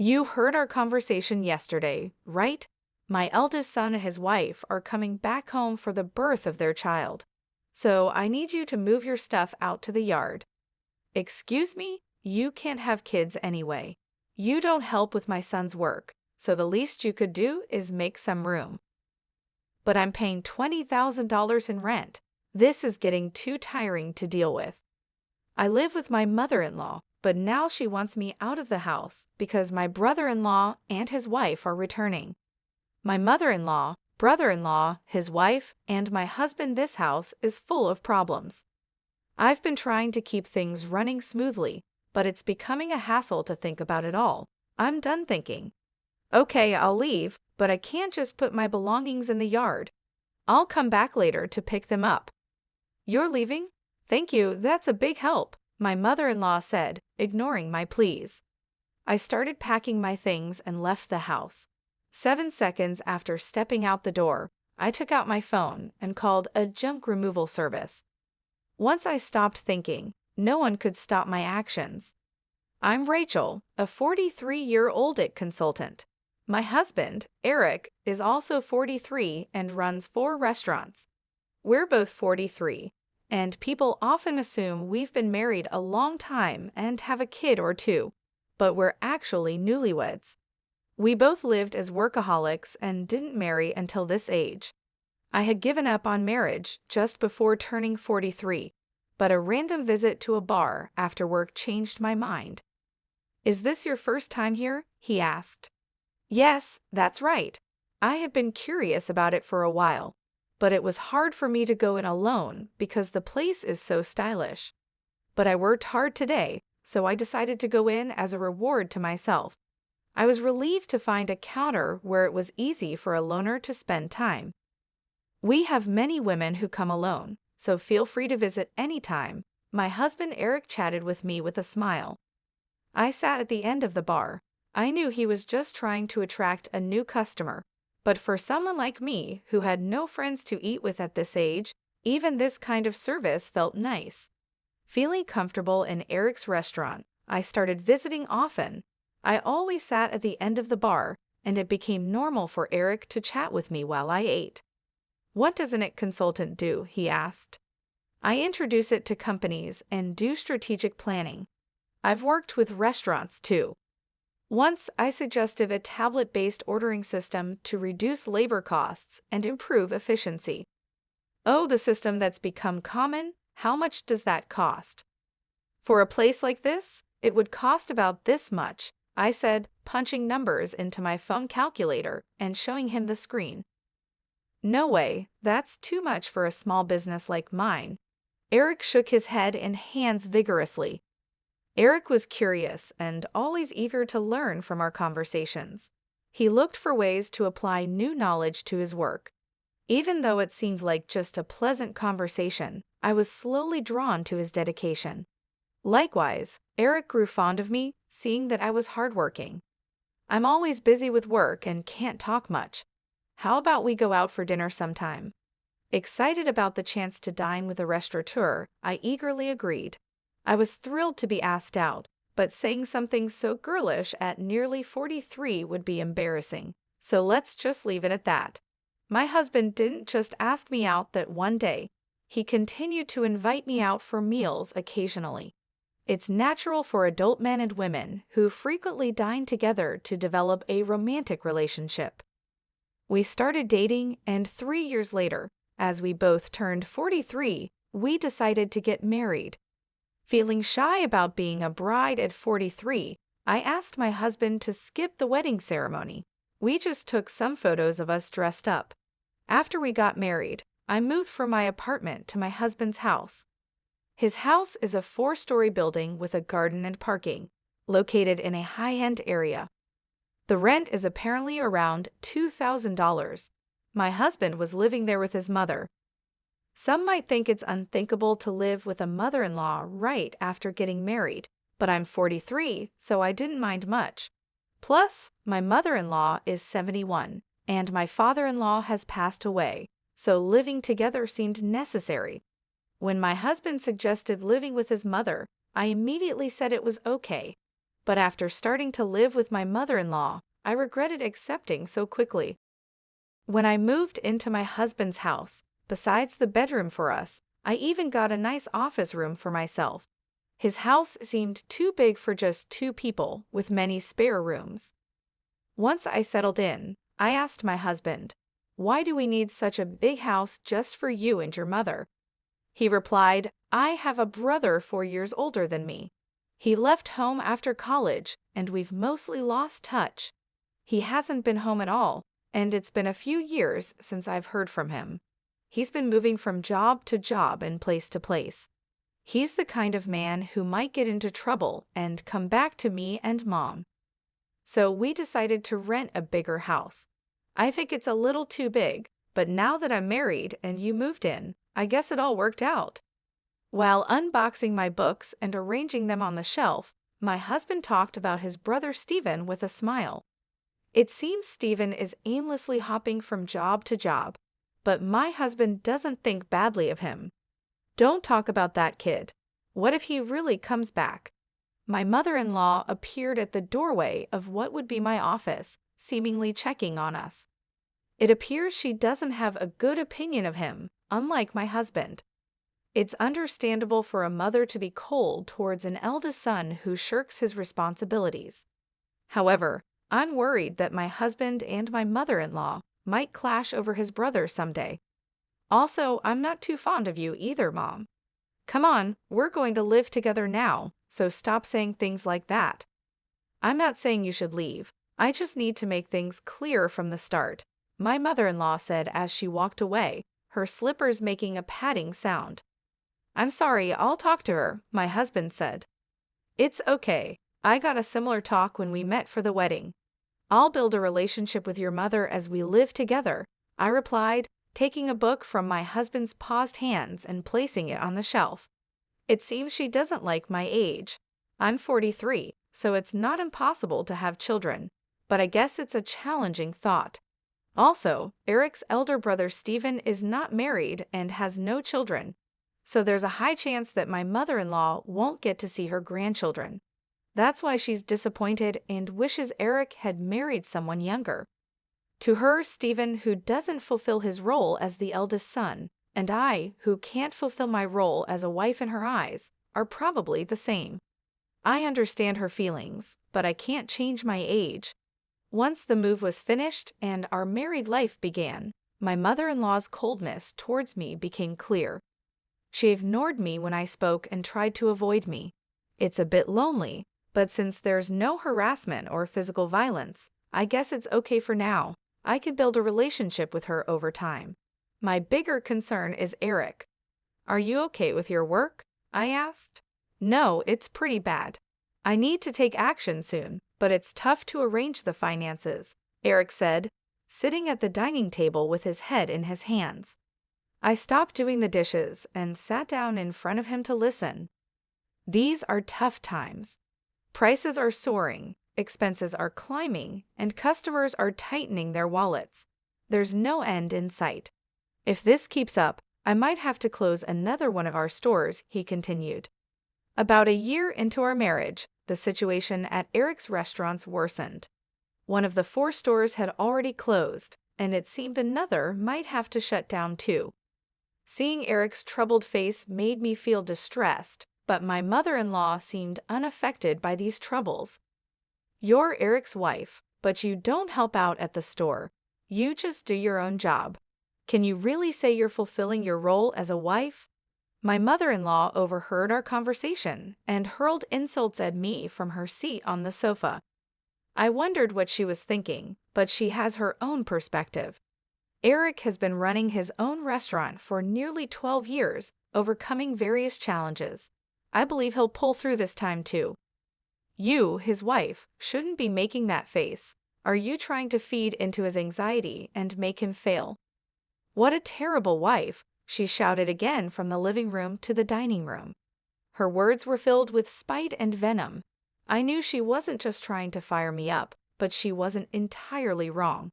You heard our conversation yesterday, right? My eldest son and his wife are coming back home for the birth of their child. So I need you to move your stuff out to the yard. Excuse me? You can't have kids anyway. You don't help with my son's work, so the least you could do is make some room. But I'm paying $20,000 in rent. This is getting too tiring to deal with. I live with my mother-in-law, but now she wants me out of the house because my brother-in-law and his wife are returning. My mother-in-law, brother-in-law, his wife, and my husband. This house is full of problems. I've been trying to keep things running smoothly, but it's becoming a hassle to think about it all. I'm done thinking. Okay, I'll leave, but I can't just put my belongings in the yard. I'll come back later to pick them up. You're leaving? Thank you, that's a big help, my mother-in-law said, ignoring my pleas. I started packing my things and left the house. 7 seconds after stepping out the door, I took out my phone and called a junk removal service. Once I stopped thinking, no one could stop my actions. I'm Rachel, a 43-year-old IT consultant. My husband, Eric, is also 43 and runs 4 restaurants. We're both 43, and people often assume we've been married a long time and have a kid or two, but we're actually newlyweds. We both lived as workaholics and didn't marry until this age. I had given up on marriage just before turning 43, but a random visit to a bar after work changed my mind. Is this your first time here? He asked. Yes, that's right. I had been curious about it for a while, but it was hard for me to go in alone because the place is so stylish. But I worked hard today, so I decided to go in as a reward to myself. I was relieved to find a counter where it was easy for a loner to spend time. We have many women who come alone, so feel free to visit anytime. My husband Eric chatted with me with a smile. I sat at the end of the bar. I knew he was just trying to attract a new customer, but for someone like me who had no friends to eat with at this age, even this kind of service felt nice. Feeling comfortable in Eric's restaurant, I started visiting often. I always sat at the end of the bar, and it became normal for Eric to chat with me while I ate. What does an IT consultant do? He asked. I introduce it to companies and do strategic planning. I've worked with restaurants too. Once I suggested a tablet-based ordering system to reduce labor costs and improve efficiency. Oh, the system that's become common? How much does that cost? For a place like this, it would cost about this much, I said, punching numbers into my phone calculator and showing him the screen. No way, that's too much for a small business like mine. Eric shook his head and hands vigorously. Eric was curious and always eager to learn from our conversations. He looked for ways to apply new knowledge to his work. Even though it seemed like just a pleasant conversation, I was slowly drawn to his dedication. Likewise, Eric grew fond of me, seeing that I was hardworking. I'm always busy with work and can't talk much. How about we go out for dinner sometime? Excited about the chance to dine with a restaurateur, I eagerly agreed. I was thrilled to be asked out, but saying something so girlish at nearly 43 would be embarrassing, so let's just leave it at that. My husband didn't just ask me out that one day. He continued to invite me out for meals occasionally. It's natural for adult men and women who frequently dine together to develop a romantic relationship. We started dating, and 3 years later, as we both turned 43, we decided to get married. Feeling shy about being a bride at 43, I asked my husband to skip the wedding ceremony. We just took some photos of us dressed up. After we got married, I moved from my apartment to my husband's house. His house is a 4-story building with a garden and parking, located in a high-end area. The rent is apparently around $2,000. My husband was living there with his mother. Some might think it's unthinkable to live with a mother-in-law right after getting married, but I'm 43, so I didn't mind much. Plus, my mother-in-law is 71, and my father-in-law has passed away, so living together seemed necessary. When my husband suggested living with his mother, I immediately said it was okay. But after starting to live with my mother-in-law, I regretted accepting so quickly. When I moved into my husband's house, besides the bedroom for us, I even got a nice office room for myself. His house seemed too big for just 2 people, with many spare rooms. Once I settled in, I asked my husband, "Why do we need such a big house just for you and your mother?" He replied, "I have a brother 4 years older than me. He left home after college, and we've mostly lost touch. He hasn't been home at all, and it's been a few years since I've heard from him. He's been moving from job to job and place to place. He's the kind of man who might get into trouble and come back to me and Mom. So we decided to rent a bigger house. I think it's a little too big, but now that I'm married and you moved in, I guess it all worked out." While unboxing my books and arranging them on the shelf, my husband talked about his brother Stephen with a smile. "It seems Stephen is aimlessly hopping from job to job, but my husband doesn't think badly of him. Don't talk about that kid. What if he really comes back?" My mother-in-law appeared at the doorway of what would be my office, seemingly checking on us. It appears she doesn't have a good opinion of him, unlike my husband. It's understandable for a mother to be cold towards an eldest son who shirks his responsibilities. However, I'm worried that my husband and my mother-in-law might clash over his brother someday. Also, I'm not too fond of you either, Mom. Come on, we're going to live together now, so stop saying things like that. I'm not saying you should leave. I just need to make things clear from the start, my mother-in-law said as she walked away, her slippers making a padding sound. "I'm sorry, I'll talk to her," my husband said. "It's okay. I got a similar talk when we met for the wedding. I'll build a relationship with your mother as we live together," I replied, taking a book from my husband's paused hands and placing it on the shelf. "It seems she doesn't like my age. I'm 43, so it's not impossible to have children, but I guess it's a challenging thought. Also, Eric's elder brother Stephen is not married and has no children, so there's a high chance that my mother-in-law won't get to see her grandchildren. That's why she's disappointed and wishes Eric had married someone younger. To her, Stephen, who doesn't fulfill his role as the eldest son, and I, who can't fulfill my role as a wife in her eyes, are probably the same. I understand her feelings, but I can't change my age." Once the move was finished and our married life began, my mother-in-law's coldness towards me became clear. She ignored me when I spoke and tried to avoid me. It's a bit lonely, but since there's no harassment or physical violence, I guess it's okay for now. I could build a relationship with her over time. My bigger concern is Eric. "Are you okay with your work?" I asked. "No, it's pretty bad. I need to take action soon, but it's tough to arrange the finances," Eric said, sitting at the dining table with his head in his hands. I stopped doing the dishes and sat down in front of him to listen. "These are tough times. Prices are soaring, expenses are climbing, and customers are tightening their wallets. There's no end in sight. If this keeps up, I might have to close another one of our stores," he continued. About a year into our marriage, the situation at Eric's restaurants worsened. One of the 4 stores had already closed, and it seemed another might have to shut down too. Seeing Eric's troubled face made me feel distressed, but my mother-in-law seemed unaffected by these troubles. "You're Eric's wife, but you don't help out at the store. You just do your own job. Can you really say you're fulfilling your role as a wife?" My mother-in-law overheard our conversation and hurled insults at me from her seat on the sofa. I wondered what she was thinking, but she has her own perspective. Eric has been running his own restaurant for nearly 12 years, overcoming various challenges. I believe he'll pull through this time too. You, his wife, shouldn't be making that face. Are you trying to feed into his anxiety and make him fail? "What a terrible wife," she shouted again from the living room to the dining room. Her words were filled with spite and venom. I knew she wasn't just trying to fire me up, but she wasn't entirely wrong.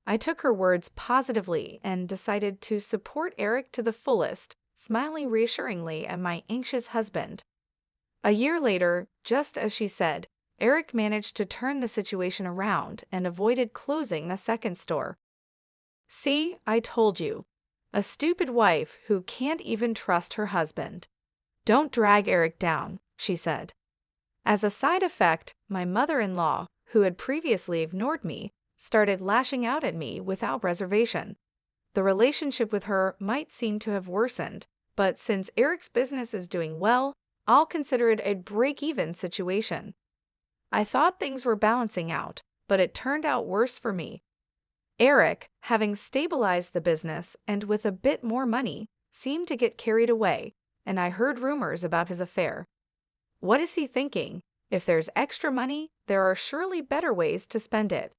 I took her words positively and decided to support Eric to the fullest, smiling reassuringly at my anxious husband. A year later, just as she said, Eric managed to turn the situation around and avoided closing the second store. See, I told you. A stupid wife who can't even trust her husband. Don't drag Eric down, she said. As a side effect, my mother-in-law, who had previously ignored me, started lashing out at me without reservation. The relationship with her might seem to have worsened, but since Eric's business is doing well, I'll consider it a break-even situation. I thought things were balancing out, but it turned out worse for me. Eric, having stabilized the business and with a bit more money, seemed to get carried away, and I heard rumors about his affair. What is he thinking? If there's extra money, there are surely better ways to spend it.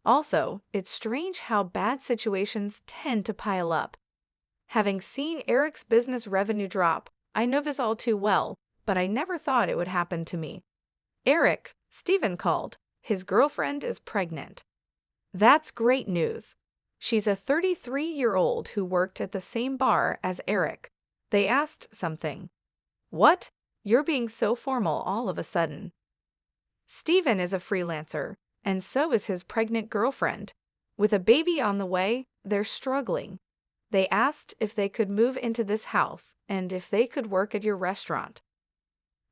Also, it's strange how bad situations tend to pile up. Having seen Eric's business revenue drop, I know this all too well, but I never thought it would happen to me. Eric, Stephen called. His girlfriend is pregnant. That's great news. She's a 33-year-old who worked at the same bar as Eric. They asked something. What? You're being so formal all of a sudden. Stephen is a freelancer, and so is his pregnant girlfriend. With a baby on the way, they're struggling. They asked if they could move into this house and if they could work at your restaurant.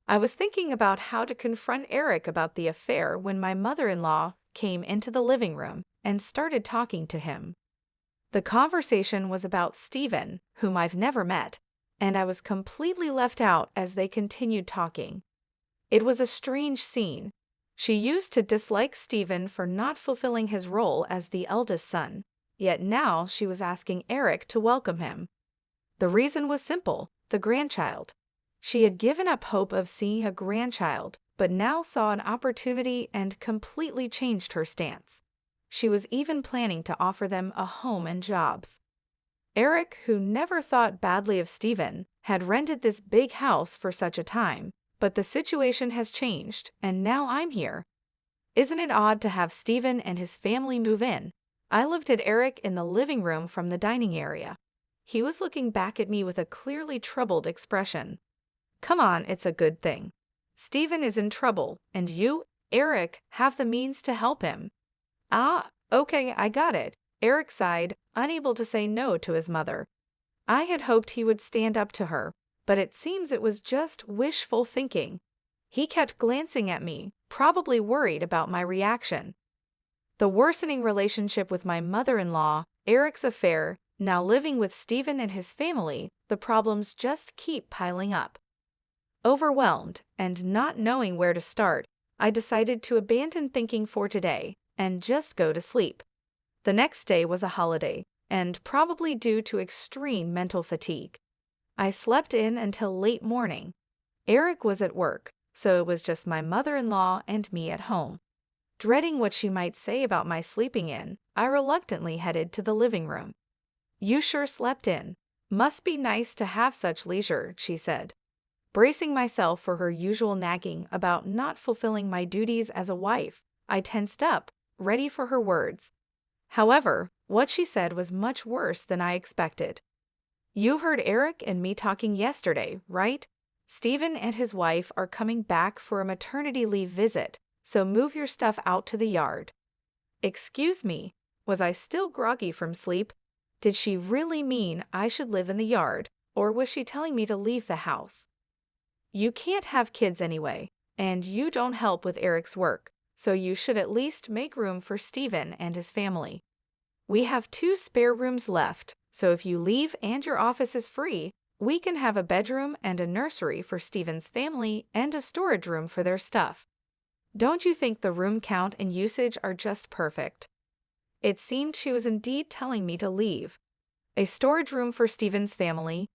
I was thinking about how to confront Eric about the affair when my mother-in-law came into the living room and started talking to him. The conversation was about Stephen, whom I've never met, and I was completely left out as they continued talking. It was a strange scene. She used to dislike Stephen for not fulfilling his role as the eldest son, yet now she was asking Eric to welcome him. The reason was simple: the grandchild. She had given up hope of seeing a grandchild, but now saw an opportunity and completely changed her stance. She was even planning to offer them a home and jobs. Eric, who never thought badly of Stephen, had rented this big house for such a time, but the situation has changed, and now I'm here. Isn't it odd to have Stephen and his family move in? I looked at Eric in the living room from the dining area. He was looking back at me with a clearly troubled expression. Come on, it's a good thing. Stephen is in trouble, and you, Eric, have the means to help him. Ah, okay, I got it. Eric sighed, unable to say no to his mother. I had hoped he would stand up to her, but it seems it was just wishful thinking. He kept glancing at me, probably worried about my reaction. The worsening relationship with my mother-in-law, Eric's affair, now living with Stephen and his family, the problems just keep piling up. Overwhelmed and not knowing where to start, I decided to abandon thinking for today and just go to sleep. The next day was a holiday, and probably due to extreme mental fatigue. I slept in until late morning. Eric was at work, so it was just my mother-in-law and me at home. Dreading what she might say about my sleeping in, I reluctantly headed to the living room. You sure slept in. Must be nice to have such leisure, she said. Bracing myself for her usual nagging about not fulfilling my duties as a wife, I tensed up, ready for her words. However, what she said was much worse than I expected. You heard Eric and me talking yesterday, right? Stephen and his wife are coming back for a maternity leave visit, so move your stuff out to the yard. Excuse me, was I still groggy from sleep? Did she really mean I should live in the yard, or was she telling me to leave the house? You can't have kids anyway, and you don't help with Eric's work, so you should at least make room for Stephen and his family. We have 2 spare rooms left, so if you leave and your office is free, we can have a bedroom and a nursery for Stephen's family and a storage room for their stuff. Don't you think the room count and usage are just perfect? It seemed she was indeed telling me to leave. A storage room for Stephen's family.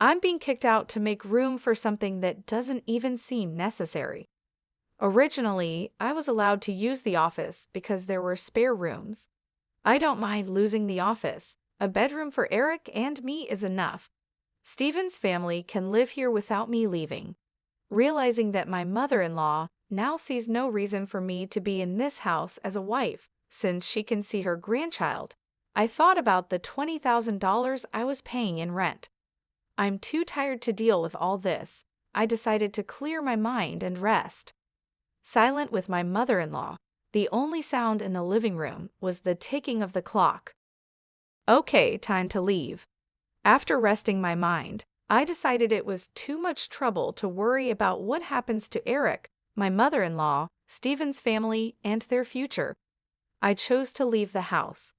I'm being kicked out to make room for something that doesn't even seem necessary. Originally, I was allowed to use the office because there were spare rooms. I don't mind losing the office. A bedroom for Eric and me is enough. Stephen's family can live here without me leaving. Realizing that my mother-in-law now sees no reason for me to be in this house as a wife, since she can see her grandchild, I thought about the $20,000 I was paying in rent. I'm too tired to deal with all this. I decided to clear my mind and rest. silent with my mother-in-law. The only sound in the living room was the ticking of the clock. Okay, time to leave. After resting my mind, I decided it was too much trouble to worry about what happens to Eric, my mother-in-law, Stephen's family, and their future. I chose to leave the house.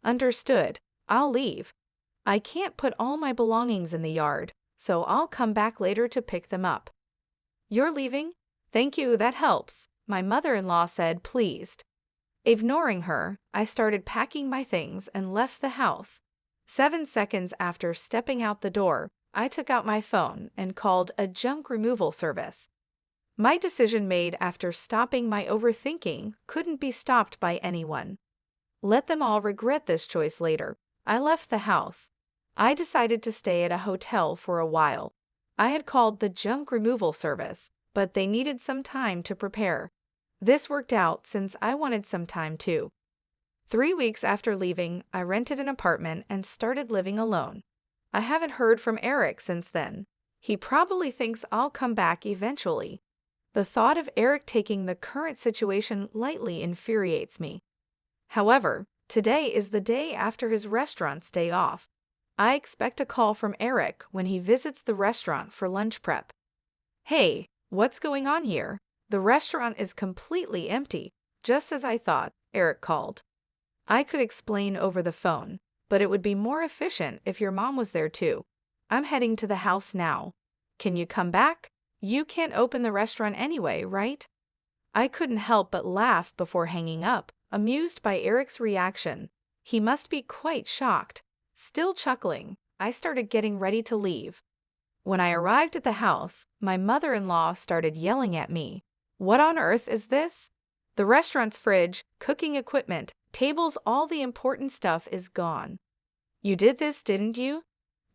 Understood, I'll leave. I can't put all my belongings in the yard, so I'll come back later to pick them up. You're leaving? Thank you, that helps, my mother-in-law said, pleased. Ignoring her, I started packing my things and left the house. 7 seconds after stepping out the door, I took out my phone and called a junk removal service. My decision made after stopping my overthinking couldn't be stopped by anyone. Let them all regret this choice later. I left the house. I decided to stay at a hotel for a while. I had called the junk removal service, but they needed some time to prepare. This worked out since I wanted some time too. 3 weeks after leaving, I rented an apartment and started living alone. I haven't heard from Eric since then. He probably thinks I'll come back eventually. The thought of Eric taking the current situation lightly infuriates me. However, today is the day after his restaurant's day off. I expect a call from Eric when he visits the restaurant for lunch prep. Hey, what's going on here? The restaurant is completely empty, just as I thought, Eric called. I could explain over the phone, but it would be more efficient if your mom was there too. I'm heading to the house now. Can you come back? You can't open the restaurant anyway, right? I couldn't help but laugh before hanging up, amused by Eric's reaction. He must be quite shocked. Still chuckling, I started getting ready to leave. When I arrived at the house, my mother-in-law started yelling at me. What on earth is this? The restaurant's fridge, cooking equipment, tables, all the important stuff is gone. You did this, didn't you?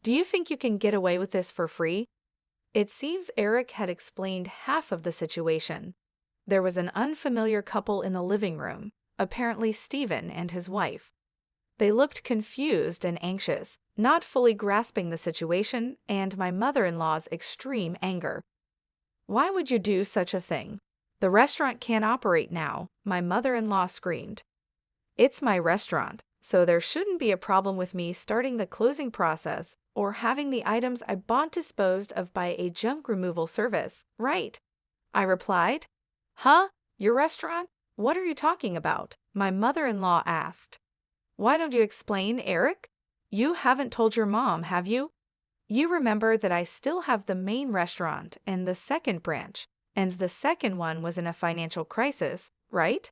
Do you think you can get away with this for free? It seems Eric had explained half of the situation. There was an unfamiliar couple in the living room, apparently Stephen and his wife. They looked confused and anxious, not fully grasping the situation and my mother-in-law's extreme anger. Why would you do such a thing? The restaurant can't operate now, my mother-in-law screamed. It's my restaurant, so there shouldn't be a problem with me starting the closing process or having the items I bought disposed of by a junk removal service, right? I replied. Huh? Your restaurant? What are you talking about? My mother-in-law asked. Why don't you explain, Eric? You haven't told your mom, have you? You remember that I still have the main restaurant and the second branch, and the second one was in a financial crisis, right?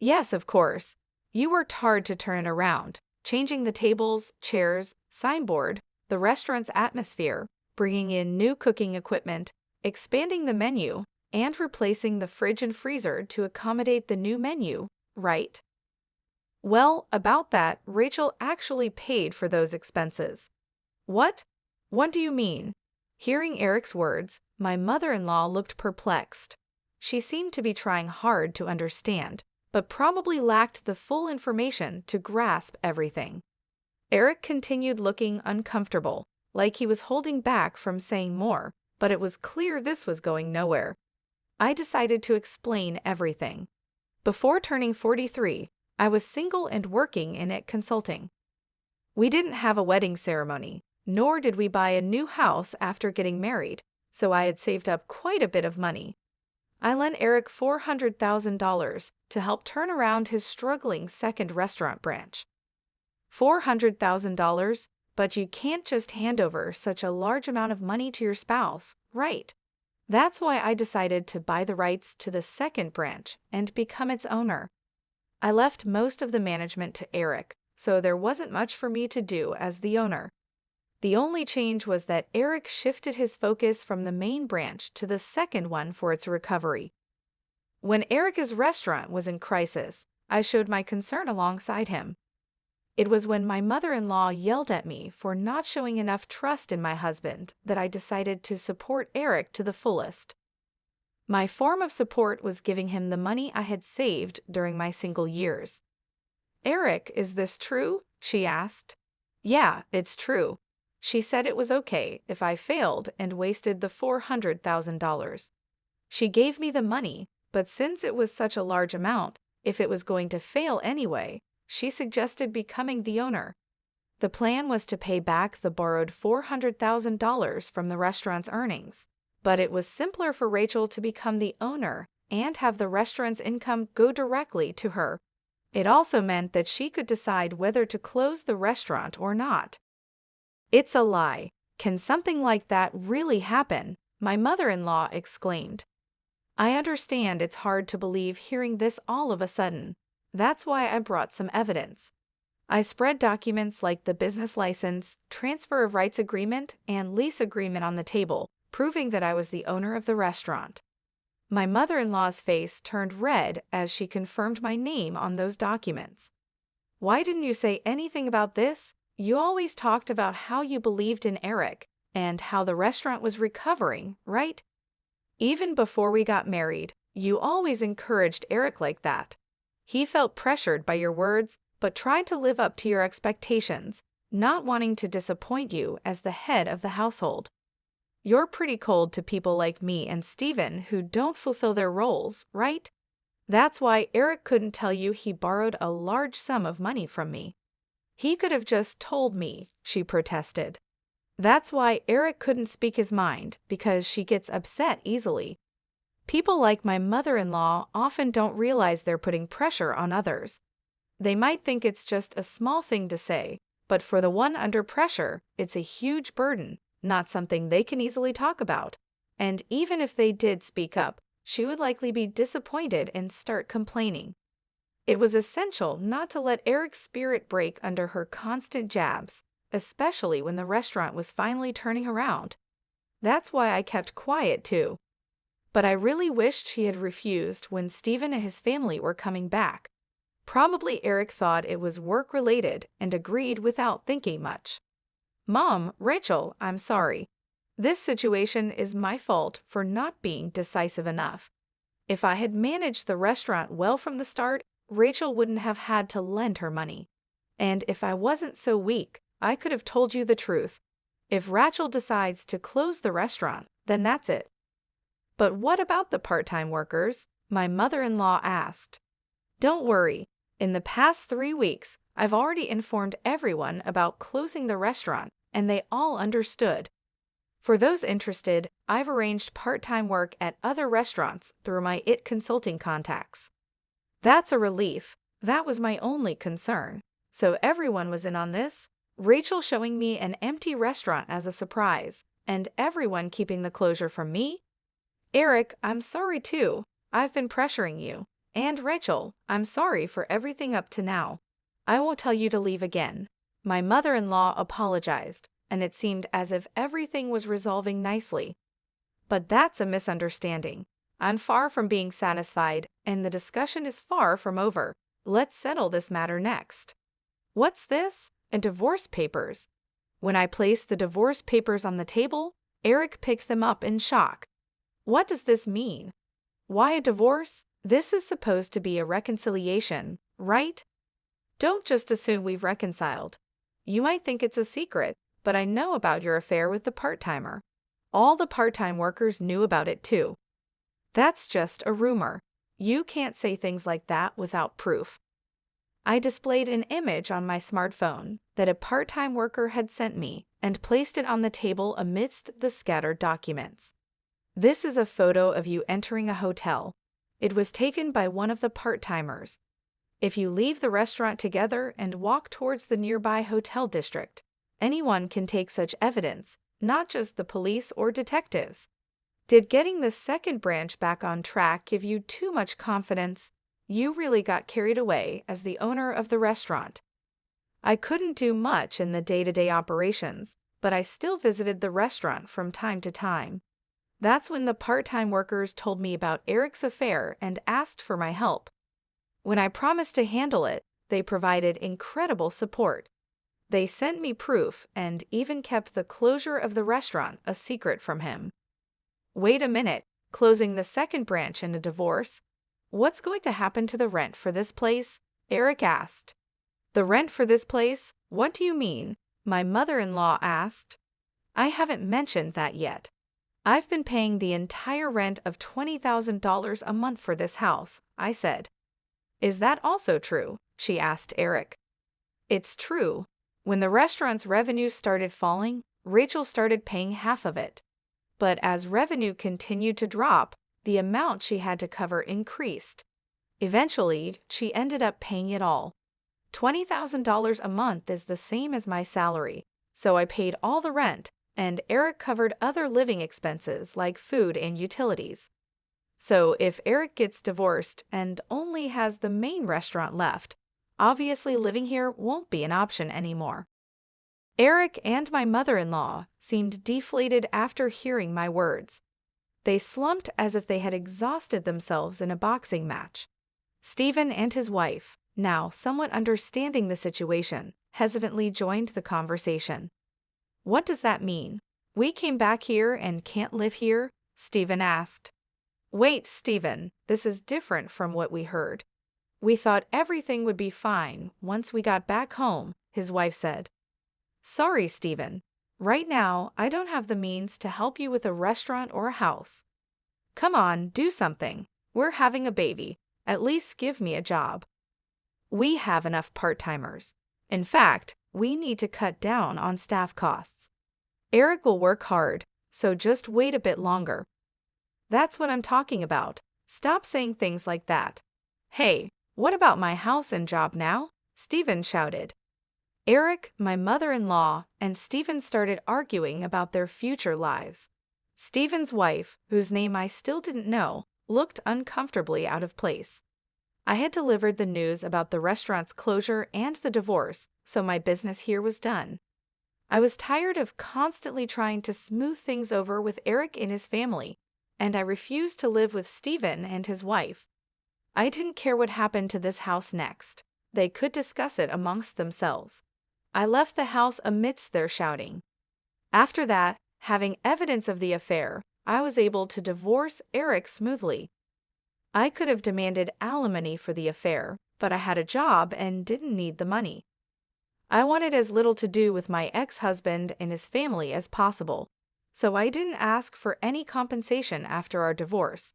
Yes, of course. You worked hard to turn it around, changing the tables, chairs, signboard, the restaurant's atmosphere, bringing in new cooking equipment, expanding the menu, and replacing the fridge and freezer to accommodate the new menu, right? Well, about that, Rachel actually paid for those expenses. What? What do you mean? Hearing Eric's words, my mother-in-law looked perplexed. She seemed to be trying hard to understand, but probably lacked the full information to grasp everything. Eric continued looking uncomfortable, like he was holding back from saying more, but it was clear this was going nowhere. I decided to explain everything. Before turning 43, I was single and working in it consulting. We didn't have a wedding ceremony, nor did we buy a new house after getting married, so I had saved up quite a bit of money. I lent Eric $400,000 to help turn around his struggling second restaurant branch. $400,000, but you can't just hand over such a large amount of money to your spouse, right? That's why I decided to buy the rights to the second branch and become its owner. I left most of the management to Eric, so there wasn't much for me to do as the owner. The only change was that Eric shifted his focus from the main branch to the second one for its recovery. When Eric's restaurant was in crisis, I showed my concern alongside him. It was when my mother-in-law yelled at me for not showing enough trust in my husband that I decided to support Eric to the fullest. My form of support was giving him the money I had saved during my single years. Eric, is this true? She asked. Yeah, it's true. She said it was okay if I failed and wasted the $400,000. She gave me the money, but since it was such a large amount, if it was going to fail anyway, she suggested becoming the owner. The plan was to pay back the borrowed $400,000 from the restaurant's earnings, but it was simpler for Rachel to become the owner and have the restaurant's income go directly to her. It also meant that she could decide whether to close the restaurant or not. It's a lie. Can something like that really happen? My mother-in-law exclaimed. I understand it's hard to believe hearing this all of a sudden. That's why I brought some evidence. I spread documents like the business license, transfer of rights agreement, and lease agreement on the table, proving that I was the owner of the restaurant. My mother-in-law's face turned red as she confirmed my name on those documents. Why didn't you say anything about this? You always talked about how you believed in Eric and how the restaurant was recovering, right? Even before we got married, you always encouraged Eric like that. He felt pressured by your words, but tried to live up to your expectations, not wanting to disappoint you as the head of the household. You're pretty cold to people like me and Steven who don't fulfill their roles, right? That's why Eric couldn't tell you he borrowed a large sum of money from me. He could have just told me, she protested. That's why Eric couldn't speak his mind, because she gets upset easily. People like my mother-in-law often don't realize they're putting pressure on others. They might think it's just a small thing to say, but for the one under pressure, it's a huge burden, not something they can easily talk about. And even if they did speak up, she would likely be disappointed and start complaining. It was essential not to let Eric's spirit break under her constant jabs, especially when the restaurant was finally turning around. That's why I kept quiet too. But I really wished she had refused when Steven and his family were coming back. Probably Eric thought it was work-related and agreed without thinking much. Mom, Rachel, I'm sorry. This situation is my fault for not being decisive enough. If I had managed the restaurant well from the start, Rachel wouldn't have had to lend her money. And if I wasn't so weak, I could have told you the truth. If Rachel decides to close the restaurant, then that's it. But what about the part-time workers? My mother-in-law asked. Don't worry. In the past 3 weeks, I've already informed everyone about closing the restaurant, and they all understood. For those interested, I've arranged part-time work at other restaurants through my IT consulting contacts. That's a relief. That was my only concern. So everyone was in on this? Rachel showing me an empty restaurant as a surprise, and everyone keeping the closure from me? Eric, I'm sorry too. I've been pressuring you. And Rachel, I'm sorry for everything up to now. I won't tell you to leave again. My mother-in-law apologized, and it seemed as if everything was resolving nicely. But that's a misunderstanding. I'm far from being satisfied, and the discussion is far from over. Let's settle this matter next. What's this? A divorce papers. When I placed the divorce papers on the table, Eric picked them up in shock. What does this mean? Why a divorce? This is supposed to be a reconciliation, right? Don't just assume we've reconciled. You might think it's a secret, but I know about your affair with the part-timer. All the part-time workers knew about it too. That's just a rumor. You can't say things like that without proof. I displayed an image on my smartphone that a part-time worker had sent me and placed it on the table amidst the scattered documents. This is a photo of you entering a hotel. It was taken by one of the part-timers. If you leave the restaurant together and walk towards the nearby hotel district, anyone can take such evidence, not just the police or detectives. Did getting the second branch back on track give you too much confidence? You really got carried away as the owner of the restaurant. I couldn't do much in the day-to-day operations, but I still visited the restaurant from time to time. That's when the part-time workers told me about Eric's affair and asked for my help. When I promised to handle it, they provided incredible support. They sent me proof and even kept the closure of the restaurant a secret from him. Wait a minute, closing the second branch in a divorce? What's going to happen to the rent for this place? Eric asked. The rent for this place? What do you mean? My mother-in-law asked. I haven't mentioned that yet. I've been paying the entire rent of $20,000 a month for this house, I said. Is that also true? She asked Eric. It's true. When the restaurant's revenue started falling, Rachel started paying half of it. But as revenue continued to drop, the amount she had to cover increased. Eventually, she ended up paying it all. $20,000 a month is the same as my salary, so I paid all the rent, and Eric covered other living expenses like food and utilities. So if Eric gets divorced and only has the main restaurant left, obviously living here won't be an option anymore. Eric and my mother-in-law seemed deflated after hearing my words. They slumped as if they had exhausted themselves in a boxing match. Stephen and his wife, now somewhat understanding the situation, hesitantly joined the conversation. What does that mean? We came back here and can't live here? Stephen asked. Wait, Stephen, this is different from what we heard. We thought everything would be fine once we got back home, his wife said. Sorry, Stephen. Right now, I don't have the means to help you with a restaurant or a house. Come on, do something. We're having a baby. At least give me a job. We have enough part-timers. In fact, we need to cut down on staff costs. Eric will work hard, so just wait a bit longer. That's what I'm talking about. Stop saying things like that. Hey, what about my house and job now? Stephen shouted. Eric, my mother-in-law, and Stephen started arguing about their future lives. Stephen's wife, whose name I still didn't know, looked uncomfortably out of place. I had delivered the news about the restaurant's closure and the divorce, so my business here was done. I was tired of constantly trying to smooth things over with Eric and his family, and I refused to live with Stephen and his wife. I didn't care what happened to this house next. They could discuss it amongst themselves. I left the house amidst their shouting. After that, having evidence of the affair, I was able to divorce Eric smoothly. I could have demanded alimony for the affair, but I had a job and didn't need the money. I wanted as little to do with my ex-husband and his family as possible, so I didn't ask for any compensation after our divorce.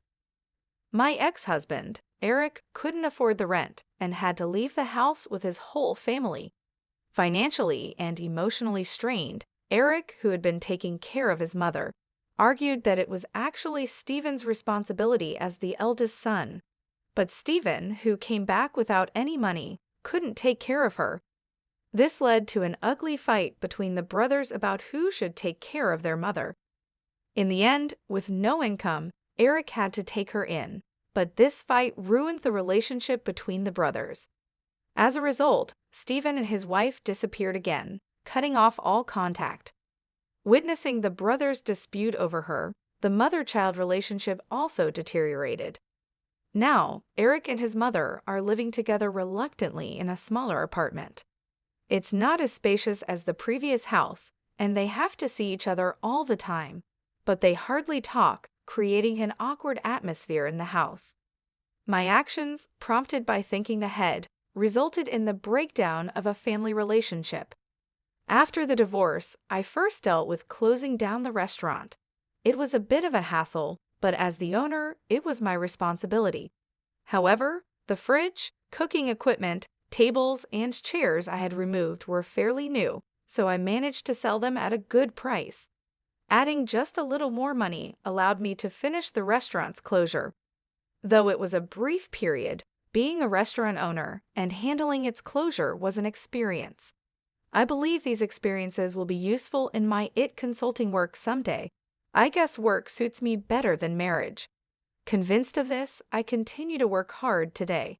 My ex-husband, Eric, couldn't afford the rent and had to leave the house with his whole family. Financially and emotionally strained, Eric, who had been taking care of his mother, argued that it was actually Stephen's responsibility as the eldest son. But Stephen, who came back without any money, couldn't take care of her. This led to an ugly fight between the brothers about who should take care of their mother. In the end, with no income, Eric had to take her in, but this fight ruined the relationship between the brothers. As a result, Stephen and his wife disappeared again, cutting off all contact. Witnessing the brothers' dispute over her, the mother-child relationship also deteriorated. Now, Eric and his mother are living together reluctantly in a smaller apartment. It's not as spacious as the previous house, and they have to see each other all the time, but they hardly talk, creating an awkward atmosphere in the house. My actions, prompted by thinking ahead, resulted in the breakdown of a family relationship. After the divorce, I first dealt with closing down the restaurant. It was a bit of a hassle, but as the owner, it was my responsibility. However, the fridge, cooking equipment, tables, and chairs I had removed were fairly new, so I managed to sell them at a good price. Adding just a little more money allowed me to finish the restaurant's closure. Though it was a brief period, being a restaurant owner and handling its closure was an experience. I believe these experiences will be useful in my consulting work someday. I guess work suits me better than marriage. Convinced of this, I continue to work hard today.